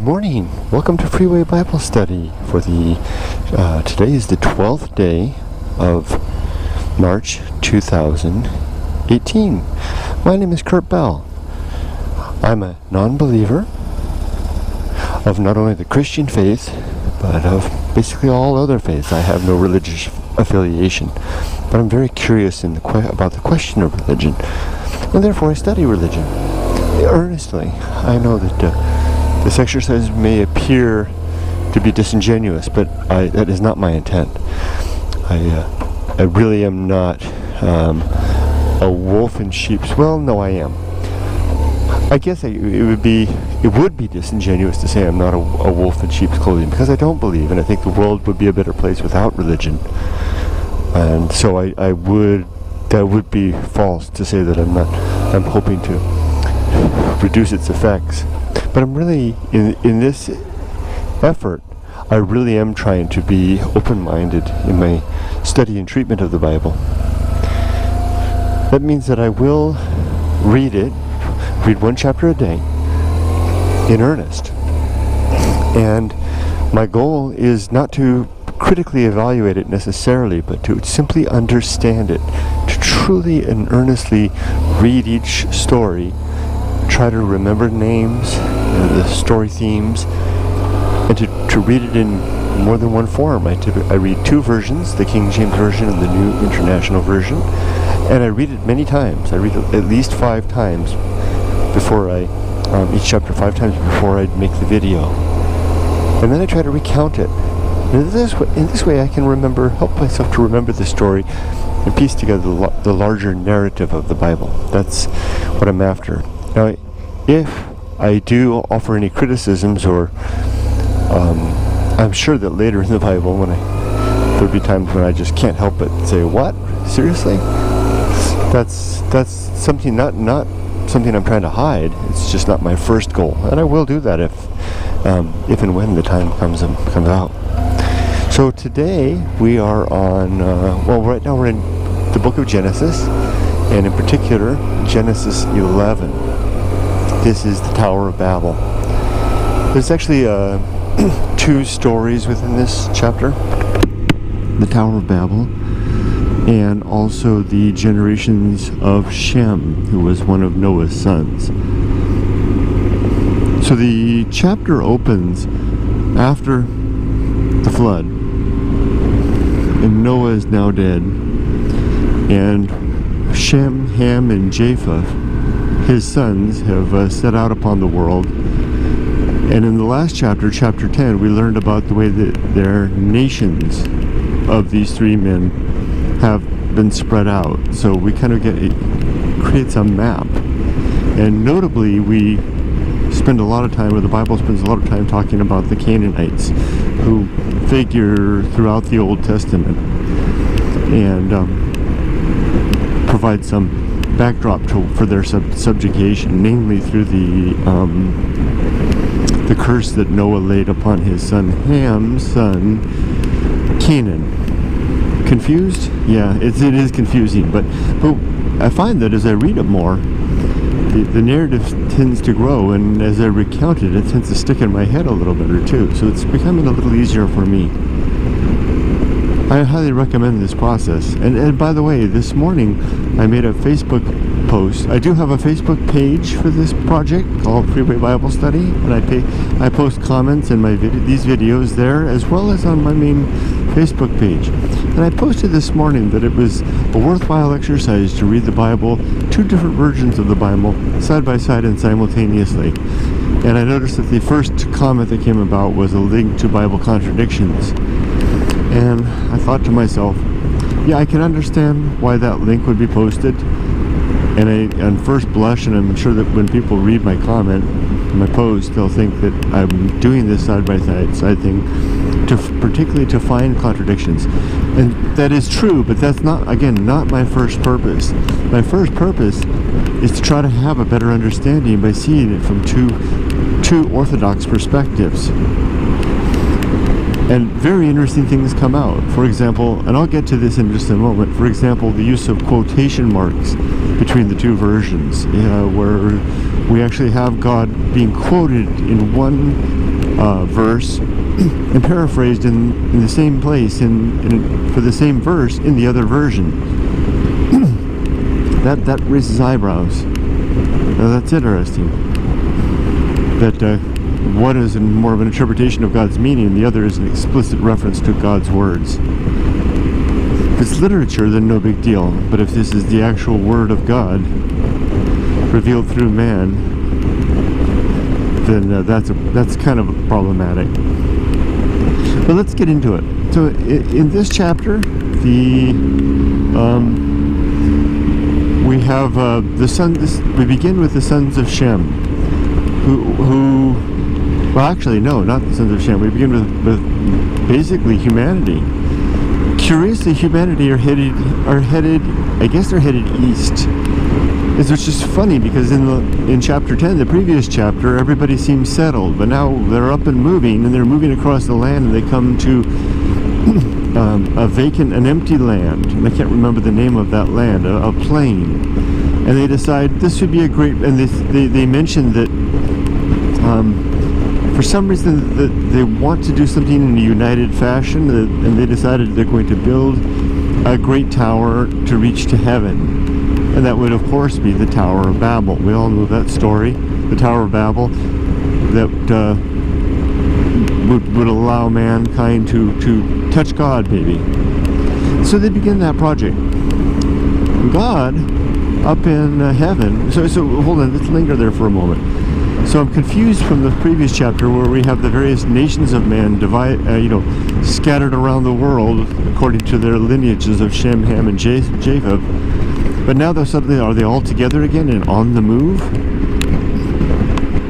morning. Welcome to Freeway Bible Study for today is the 12th day of March 2018. My name is Kurt Bell. I'm a non-believer of not only the Christian faith, but of basically all other faiths. I have no religious affiliation, but I'm very curious about the question of religion, and therefore I study religion earnestly. I know that this exercise may appear to be disingenuous, but that is not my intent. I really am not a wolf in sheep's. Well, no, I am. I guess it would be disingenuous to say I'm not a wolf in sheep's clothing, because I don't believe, and I think the world would be a better place without religion. And so that would be false to say that I'm hoping to reduce its effects. But I'm really, in this effort, I really am trying to be open-minded in my study and treatment of the Bible. That means that I will read one chapter a day, in earnest. And my goal is not to critically evaluate it necessarily, but to simply understand it, to truly and earnestly read each story, try to remember names, the story themes, and to read it in more than one form. I read two versions, the King James Version and the New International Version, and I read it many times. I read it at least 5 times before each chapter 5 times before I make the video. And then I try to recount it. And in this way I can help myself to remember the story and piece together the larger narrative of the Bible. That's what I'm after. Now, if I do offer any criticisms, or I'm sure that later in the Bible there'll be times when I just can't help but say, what? Seriously? That's something not something I'm trying to hide. It's just not my first goal, and I will do that if and when the time comes out. So today we are on right now we're in the book of Genesis, and in particular Genesis 11. This is the Tower of Babel. There's actually 2 stories within this chapter: the Tower of Babel, and also the generations of Shem, who was one of Noah's sons. So the chapter opens after the flood, and Noah is now dead, and Shem, Ham, and Japheth, his sons, have set out upon the world. And in the last chapter, chapter 10, we learned about the way that their nations of these 3 men have been spread out. So we kind of creates a map. And notably, we spend a lot of time, or the Bible spends a lot of time, talking about the Canaanites, who figure throughout the Old Testament, and provide some backdrop for their subjugation, namely through the curse that Noah laid upon his son Ham's son Canaan. Confused? Yeah, it is confusing, but I find that as I read it more, the narrative tends to grow, and as I recount it, it tends to stick in my head a little better too. So it's becoming a little easier for me. I highly recommend this process. And by the way, this morning I made a Facebook post. I do have a Facebook page for this project called Freeway Bible Study, and I post comments in these videos there, as well as on my main Facebook page. And I posted this morning that it was a worthwhile exercise to read the Bible, 2 different versions of the Bible, side by side and simultaneously. And I noticed that the first comment that came about was a link to Bible contradictions. And I thought to myself, yeah, I can understand why that link would be posted. And on first blush, and I'm sure that when people read my comment, my post, they'll think that I'm doing this side by side thing, particularly to find contradictions. And that is true, but that's not my first purpose. My first purpose is to try to have a better understanding by seeing it from two orthodox perspectives. And very interesting things come out. For example, and I'll get to this in just a moment, for example, the use of quotation marks between the 2 versions, where we actually have God being quoted in one verse and paraphrased in the same place for the same verse in the other version. that raises eyebrows. Now that's interesting. That one is more of an interpretation of God's meaning, and the other is an explicit reference to God's words. If it's literature, then no big deal. But if this is the actual word of God revealed through man, then that's kind of problematic. But let's get into it. So in this chapter, we have the sons. We begin with the sons of Shem, who well, actually, no, not the sons of Shem. We begin with basically humanity. Curiously, humanity are headed. I guess they're headed east. It's just funny because in chapter 10, the previous chapter, everybody seems settled, but now they're up and moving, and they're moving across the land, and they come to an empty land, and I can't remember the name of that land, a plain, and they decide this would be a great, and they mentioned that for some reason that they want to do something in a united fashion, and they decided they're going to build a great tower to reach to heaven. And that would, of course, be the Tower of Babel. We all know that story, the Tower of Babel, that would allow mankind to touch God, maybe. So they begin that project. God, up in heaven. So hold on, let's linger there for a moment. So I'm confused from the previous chapter where we have the various nations of man scattered around the world according to their lineages of Shem, Ham, and Japheth. But now are they all together again and on the move?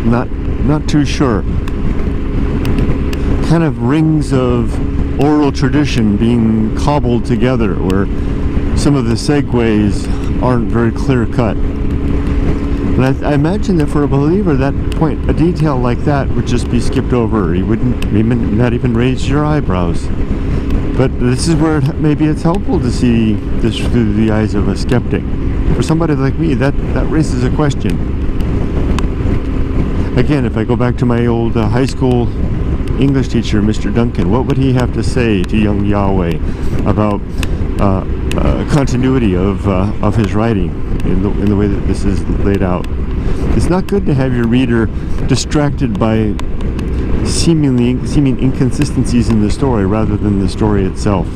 Not too sure. Kind of rings of oral tradition being cobbled together where some of the segues aren't very clear cut. And I imagine that for a believer, that point, a detail like that would just be skipped over. You wouldn't not even raise your eyebrows. But this is where maybe it's helpful to see this through the eyes of a skeptic. For somebody like me, that raises a question. Again, if I go back to my old high school English teacher, Mr. Duncan, what would he have to say to young Yahweh about continuity of his writing in the way that this is laid out? It's not good to have your reader distracted by seeming inconsistencies in the story rather than the story itself.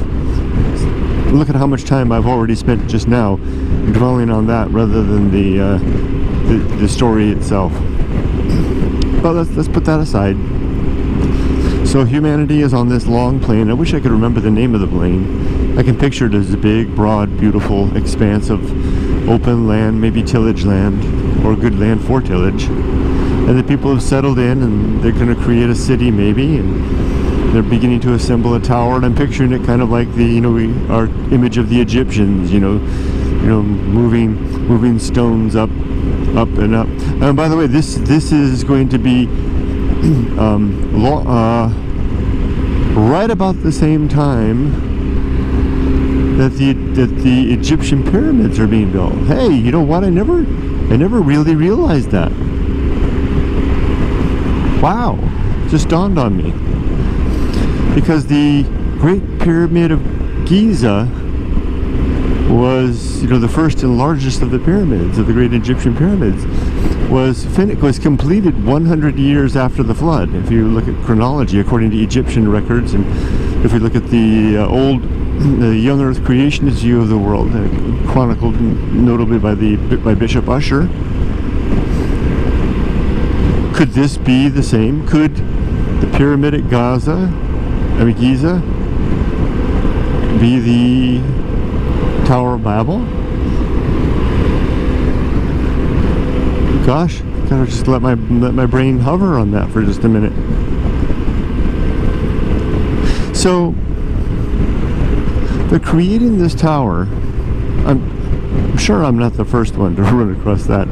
Look at how much time I've already spent just now dwelling on that rather than the story itself. But let's put that aside. So humanity is on this long plain. I wish I could remember the name of the plain. I can picture it as a big, broad, beautiful expanse of open land, maybe tillage land, or good land for tillage. And the people have settled in, and they're going to create a city, maybe, and they're beginning to assemble a tower. And I'm picturing it kind of like our image of the Egyptians, moving stones up and up. And by the way, this is going to be right about the same time that the Egyptian pyramids are being built. Hey, you know what? I never really realized that. Wow, just dawned on me. Because the Great Pyramid of Giza was, the first and largest of the pyramids, of the great Egyptian pyramids, was completed 100 years after the flood. If you look at chronology according to Egyptian records, and if we look at the the young Earth creationist view of the world, chronicled notably by Bishop Ussher. Could this be the same? Could the pyramid at Giza be the Tower of Babel? Gosh, gotta just let my brain hover on that for just a minute. So they're creating this tower. I'm sure I'm not the first one to run across that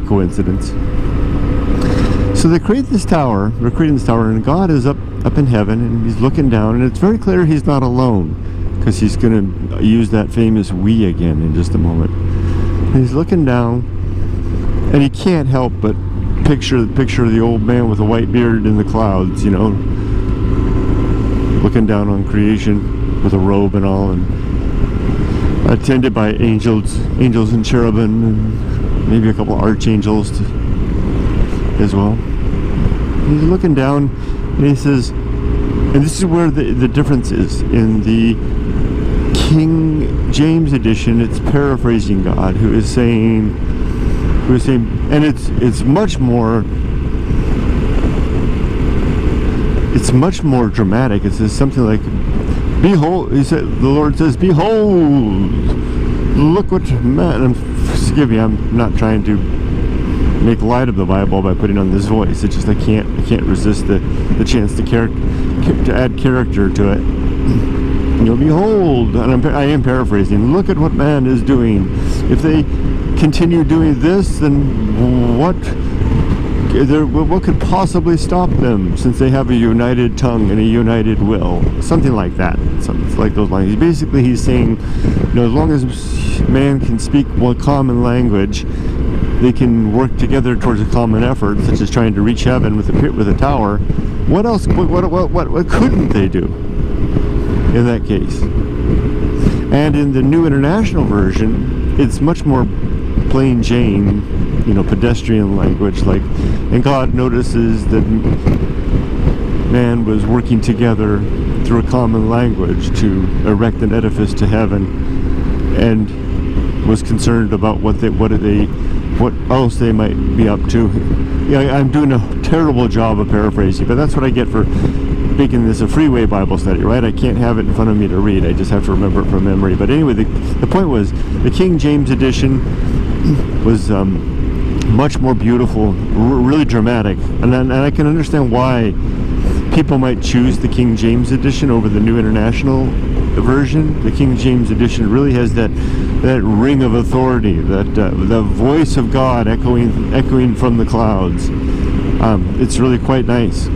coincidence. So they create this tower. They're creating this tower, and God is up in heaven, and he's looking down, and it's very clear he's not alone, because he's going to use that famous "we" again in just a moment. And he's looking down, and he can't help but picture of the old man with a white beard in the clouds, looking down on creation with a robe and all, and attended by angels and cherubim, and maybe a couple archangels as well. He's looking down, and he says, and this is where the difference is. In the King James edition, it's paraphrasing God, who is saying, and it's much more dramatic. It says something like, "Behold," the Lord says, "Behold, look what man." Forgive me, I'm not trying to make light of the Bible by putting on this voice. It's just I can't resist the chance to add character to it. Behold, and I am paraphrasing. Look at what man is doing. If they continue doing this, then what could possibly stop them, since they have a united tongue and a united will? Something like that. Something like those lines. Basically, he's saying, as long as man can speak one common language, they can work together towards a common effort, such as trying to reach heaven with a tower. What else? What couldn't they do in that case? And in the New International Version, it's much more plain Jane, pedestrian language, and God notices that man was working together through a common language to erect an edifice to heaven, and was concerned about what else they might be up to. I'm doing a terrible job of paraphrasing, but that's what I get for making this a Freeway Bible study, right? I can't have it in front of me to read. I just have to remember it from memory. But anyway, the point was, the King James edition was much more beautiful, really dramatic, and I can understand why people might choose the King James edition over the New International Version. The King James edition really has that ring of authority, that the voice of God echoing from the clouds. It's really quite nice.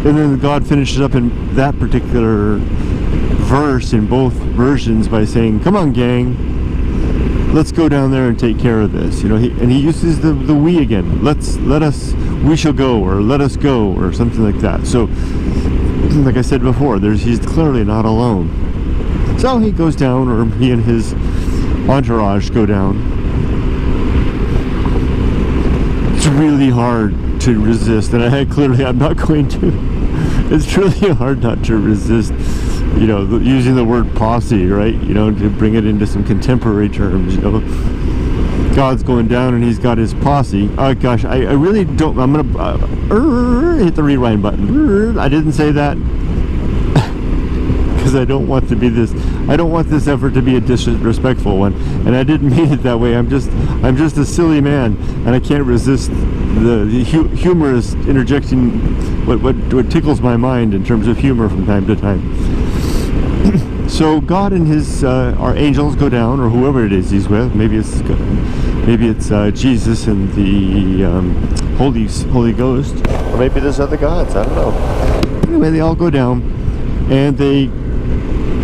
And then God finishes up in that particular verse in both versions by saying, "Come on, gang, let's go down there and take care of this." And he uses the we again. We shall go, or let us go, or something like that. So, like I said before, he's clearly not alone. So he goes down, or he and his entourage go down. It's really hard to resist, and I'm not going to. It's really hard not to resist, using the word posse, right? To bring it into some contemporary terms, God's going down and he's got his posse. Oh gosh, I really don't. I'm gonna hit the rewind button. I didn't say that because I don't want this effort to be a disrespectful one, and I didn't mean it that way. I'm just a silly man, and I can't resist the humorous interjecting what tickles my mind in terms of humor from time to time. So God and our angels go down, or whoever it is he's with. Maybe it's Jesus and the Holy Ghost, or maybe there's other gods. I don't know. Anyway, they all go down, and they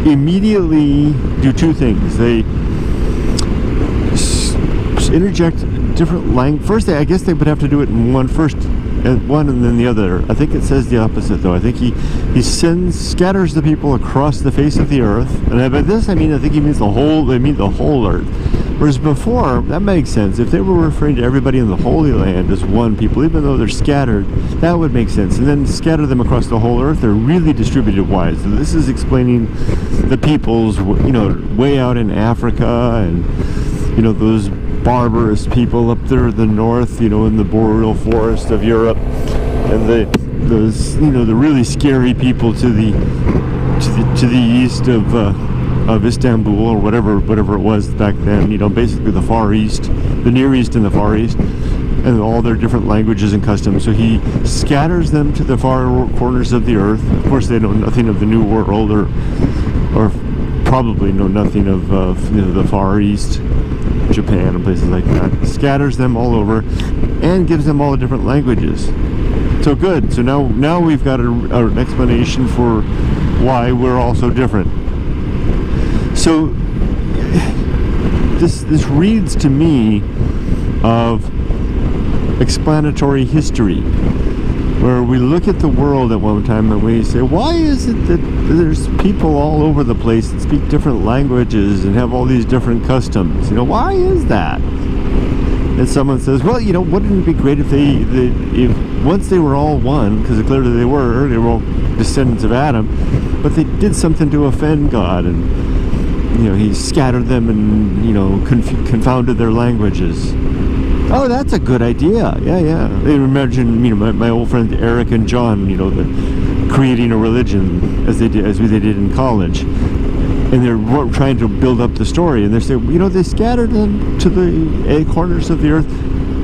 immediately do two things. They interject different language. First, I guess they would have to do it in one and then the other. I think it says the opposite, though. I think he scatters the people across the face of the earth, and by this I think he means the whole. They mean the whole earth. Whereas before, that makes sense. If they were referring to everybody in the Holy Land as one people, even though they're scattered, that would make sense. And then scatter them across the whole earth, they're really distributed wise. So this is explaining the peoples, way out in Africa, and those barbarous people up there in the north, in the boreal forest of Europe, and the really scary people to the east of Istanbul, or whatever it was back then. Basically the Far East, the Near East, and the Far East, and all their different languages and customs. So he scatters them to the far corners of the earth. Of course, they know nothing of the New World, or probably know nothing of the Far East, Japan, and places like that. Scatters them all over, and gives them all the different languages. So good. So now we've got an explanation for why we're all so different. So this reads to me of explanatory history, where we look at the world at one time and we say, why is it that there's people all over the place that speak different languages and have all these different customs? Why is that? And someone says, well, wouldn't it be great if if once they were all one, because clearly they were all descendants of Adam, but they did something to offend God, and he scattered them and confounded their languages. Oh, that's a good idea. Yeah. They imagine, my old friends Eric and John, creating a religion as they did in college, and they're trying to build up the story, and they say, they scattered them to the corners of the earth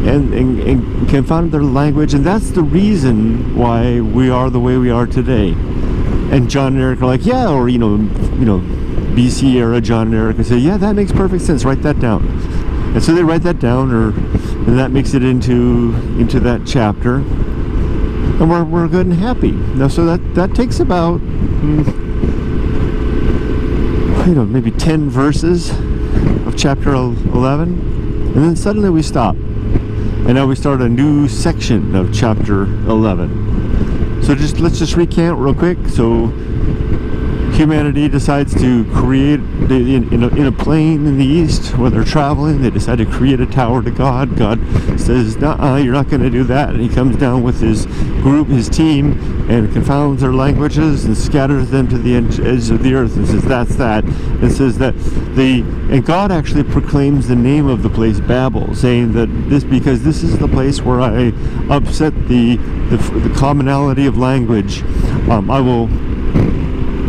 and confounded their language, and that's the reason why we are the way we are today. And John and Eric are like, yeah, or BC era John and Eric and say, yeah, that makes perfect sense. Write that down. And so they write that down, and that makes it into that chapter, and we're good and happy. Now, so that takes about maybe 10 verses of chapter 11, and then suddenly we stop, and now we start a new section of chapter 11. So let's just recant real quick. So humanity decides to create, in a plane in the east where they're traveling, they decide to create a tower to God. God says, "Nuh-uh, you're not going to do that." And he comes down with his group, his team, and confounds their languages and scatters them to the edge of the earth, and says, "That's that." And says that and God actually proclaims the name of the place Babel, saying that because this is the place where I upset the commonality of language, I will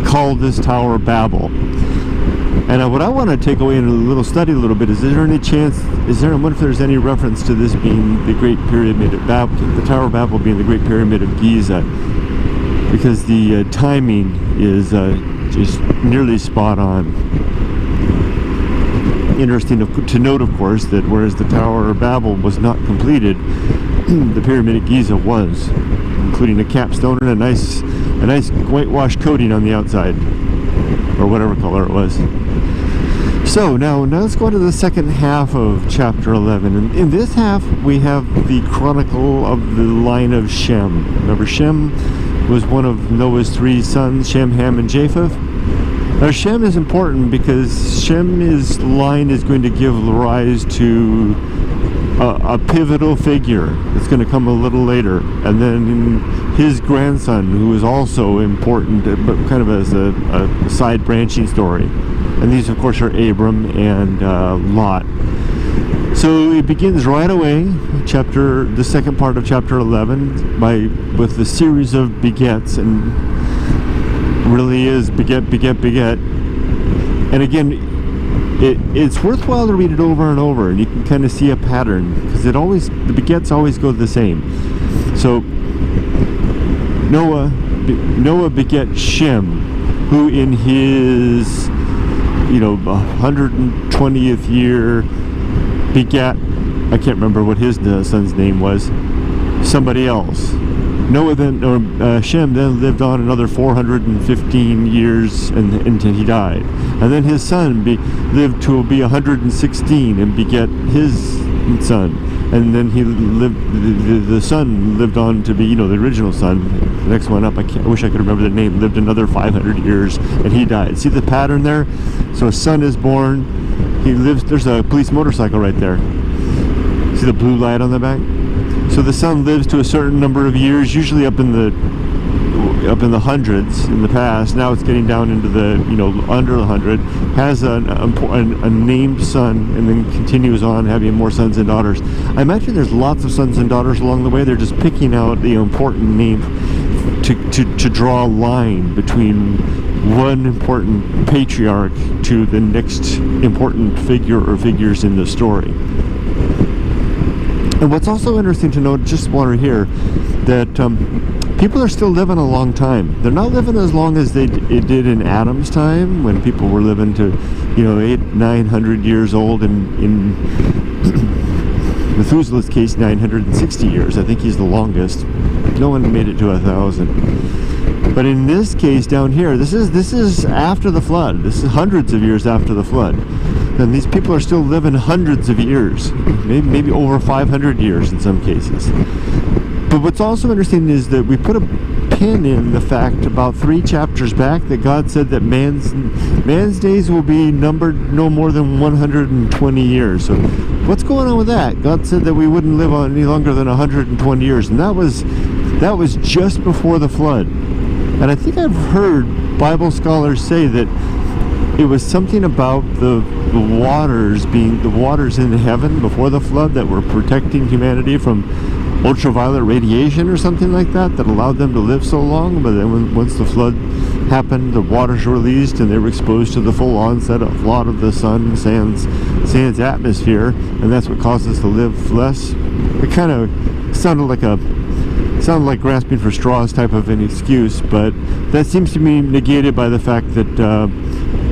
call this Tower of Babel. And what I want to take away in a little study a little bit is there any chance, I wonder if there's any reference to this being the Great Pyramid of Babel, the Tower of Babel being the Great Pyramid of Giza, because the timing is nearly spot on. Interesting to note, of course, that whereas the Tower of Babel was not completed, the Pyramid of Giza was, including a capstone and a nice whitewash coating on the outside, or whatever color it was. So now let's go to the second half of chapter 11. And in this half, we have the chronicle of the line of Shem. Remember, Shem was one of Noah's 3 sons, Shem, Ham, and Japheth. Now, Shem is important because Shem's line is going to give rise to a pivotal figure that's going to come a little later, and then his grandson, who is also important, but kind of as a side branching story. And these, of course, are Abram and Lot. So it begins right away, the second part of chapter 11, with the series of begets, and really is beget. And again, it's worthwhile to read it over and over, and you can kind of see a pattern, because the begets always go the same. So Noah beget Shem, who in his 120th year begat, I can't remember what his son's name was, somebody else. Shem then lived on another 415 years until he died. And then his son lived to be 116 and beget his son. And then the son lived on to be, the original son. The next one up, I wish I could remember the name, lived another 500 years and he died. See the pattern there? So a son is born, there's a police motorcycle right there. See the blue light on the back? So the son lives to a certain number of years, usually up in the hundreds in the past. Now it's getting down into the under the 100. Has a named son, and then continues on having more sons and daughters. I imagine there's lots of sons and daughters along the way. They're just picking out the important name to draw a line between one important patriarch to the next important figure or figures in the story. And what's also interesting to note, just while we're here, that people are still living a long time. They're not living as long as it did in Adam's time, when people were living to, 800-900 years old, and in Methuselah's case, 960 years. I think he's the longest. No one made it to 1,000. But in this case down here, this is after the flood. This is hundreds of years after the flood. And these people are still living hundreds of years, maybe over 500 years in some cases. But what's also interesting is that we put a pin in the fact about 3 chapters back that God said that man's days will be numbered no more than 120 years. So what's going on with that? God said that we wouldn't live on any longer than 120 years, and that was just before the flood. And I think I've heard Bible scholars say that it was something about the waters in heaven before the flood that were protecting humanity from ultraviolet radiation or something like that allowed them to live so long. But then once the flood happened, the waters were released and they were exposed to the full onset of a lot of the sand's atmosphere, and that's what caused us to live less. It kind of sounded like grasping for straws type of an excuse, but that seems to be negated by the fact that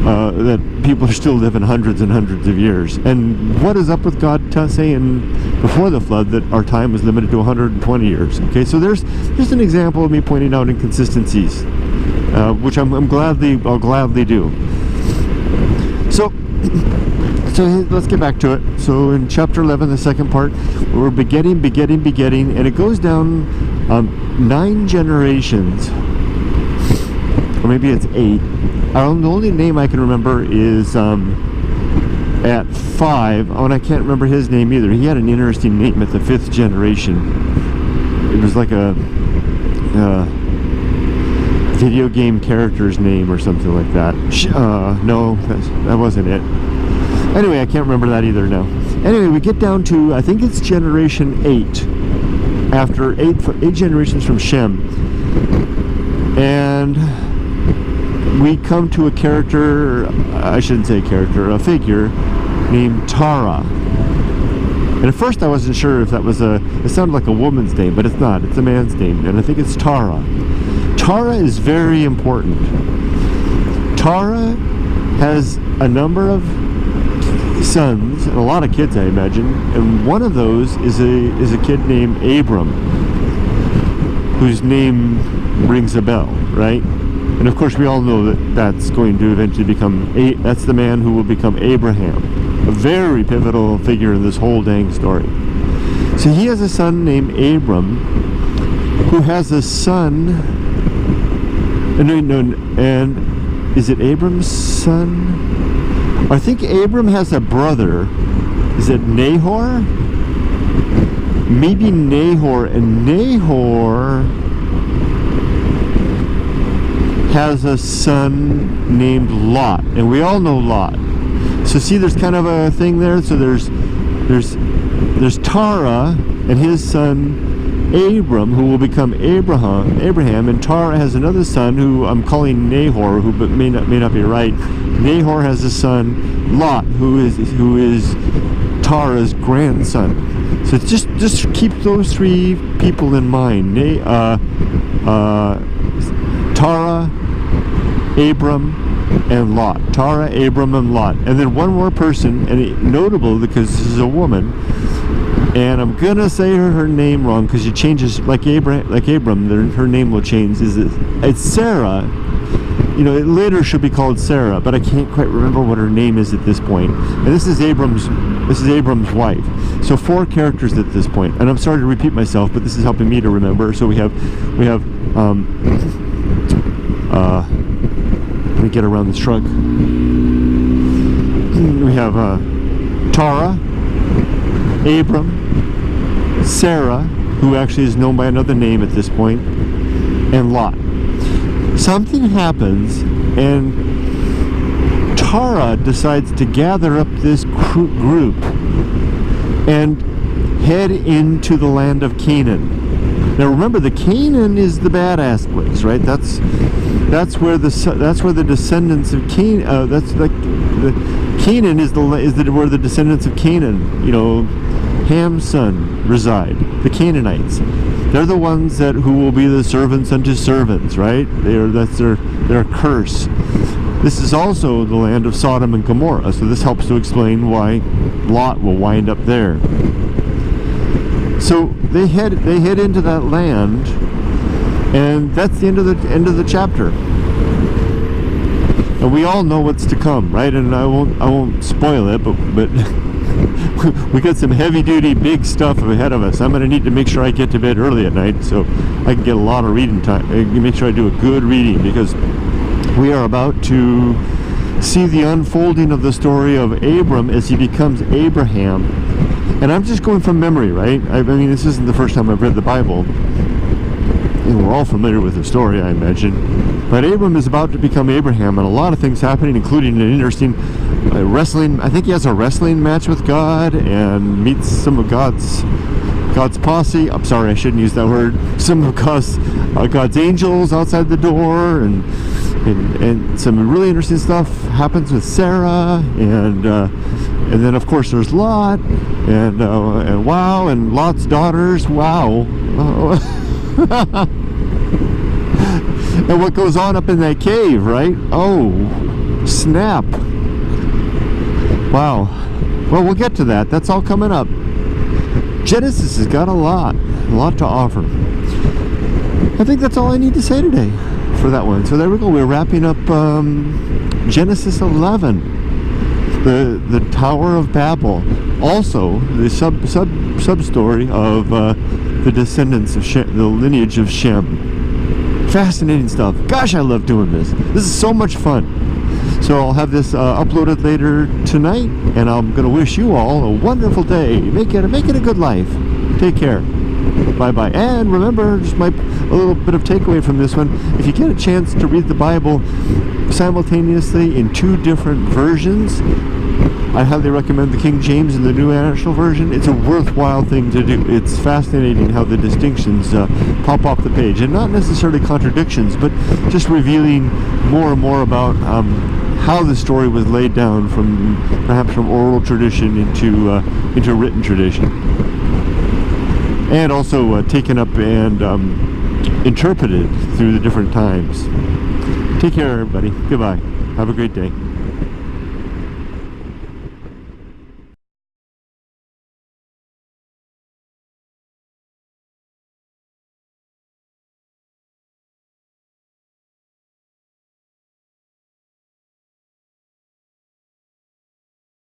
that people are still living hundreds and hundreds of years. And what is up with God saying before the flood that our time was limited to 120 years? Okay, so there's an example of me pointing out inconsistencies, which I'll gladly do. So let's get back to it. So in chapter 11, the second part, we're begetting, and it goes down 9 generations, or maybe it's 8. The only name I can remember is at 5. Oh, and I can't remember his name either. He had an interesting name at the 5th generation. It was like a video game character's name or something like that. No, that wasn't it. Anyway, I can't remember that either now. Anyway, we get down to, I think it's generation 8. After 8 generations from Shem. And we come to a character, I shouldn't say character, a figure named Terah. And at first I wasn't sure if it sounded like a woman's name, but it's not. It's a man's name, and I think it's Terah. Terah is very important. Terah has a number of sons, and a lot of kids, I imagine, and one of those is a kid named Abram, whose name rings a bell, right? And of course we all know that that's going to eventually become that's the man who will become Abraham, a very pivotal figure in this whole dang story. So he has a son named Abram, who has a son, and is it Abram's son? I think Abram has a brother. Is it Nahor? Maybe Nahor, and Nahor has a son named Lot, and we all know Lot. So see, there's kind of a thing there. So there's Terah and his son Abram, who will become Abraham, and Terah has another son who I'm calling Nahor, who but may not be right. Nahor has a son Lot, who is Terah's grandson. So just keep those 3 people in mind. Terah, Abram, and Lot. Terah, Abram, and Lot. And then one more person, and notable because this is a woman, and I'm gonna say her name wrong because she changes like Abram. Her name will change. It's Sarah. You know, it later should be called Sarah, but I can't quite remember what her name is at this point. And this is Abram's wife. So 4 characters at this point. And I'm sorry to repeat myself, but this is helping me to remember. So we have let me get around this trunk. We have Terah, Abram, Sarah, who actually is known by another name at this point, and Lot. Something happens, and Terah decides to gather up this group and head into the land of Canaan. Now remember, the Canaan is the badass place, right? That's where the descendants of Canaan. Canaan is where the descendants of Canaan, you know, Ham's son, reside. The Canaanites. They're the ones who will be the servants unto servants, right? That's their curse. This is also the land of Sodom and Gomorrah, so this helps to explain why Lot will wind up there. So they head into that land, and that's the end of the chapter. And we all know what's to come, right? And I won't spoil it, but we got some heavy-duty, big stuff ahead of us. I'm going to need to make sure I get to bed early at night so I can get a lot of reading time. Make sure I do a good reading, because we are about to see the unfolding of the story of Abram as he becomes Abraham. And I'm just going from memory, right? I mean, this isn't the first time I've read the Bible. And we're all familiar with the story, I imagine. But Abram is about to become Abraham, and a lot of things happening, including an interesting wrestling. I think he has a wrestling match with God and meets some of God's posse. I'm sorry, I shouldn't use that word. Some of God's angels outside the door, and some really interesting stuff happens with Sarah, and then of course there's Lot, and wow, and Lot's daughters. Wow. And what goes on up in that cave, right? Oh, snap. Wow. Well, we'll get to that. That's all coming up. Genesis has got a lot to offer. I think that's all I need to say today for that one. So there we go. We're wrapping up Genesis 11, the Tower of Babel. Also, the sub story of the descendants of Shem, the lineage of Shem. Fascinating stuff. Gosh, I love doing this. This is so much fun. So I'll have this uploaded later tonight, and I'm going to wish you all a wonderful day. Make it a good life. Take care. Bye-bye. And remember, just a little bit of takeaway from this one. If you get a chance to read the Bible simultaneously in two different versions, I highly recommend the King James and the New International Version. It's a worthwhile thing to do. It's fascinating how the distinctions pop off the page, and not necessarily contradictions, but just revealing more and more about how the story was laid down perhaps from oral tradition into written tradition, and also taken up and interpreted through the different times. Take care, everybody. Goodbye. Have a great day.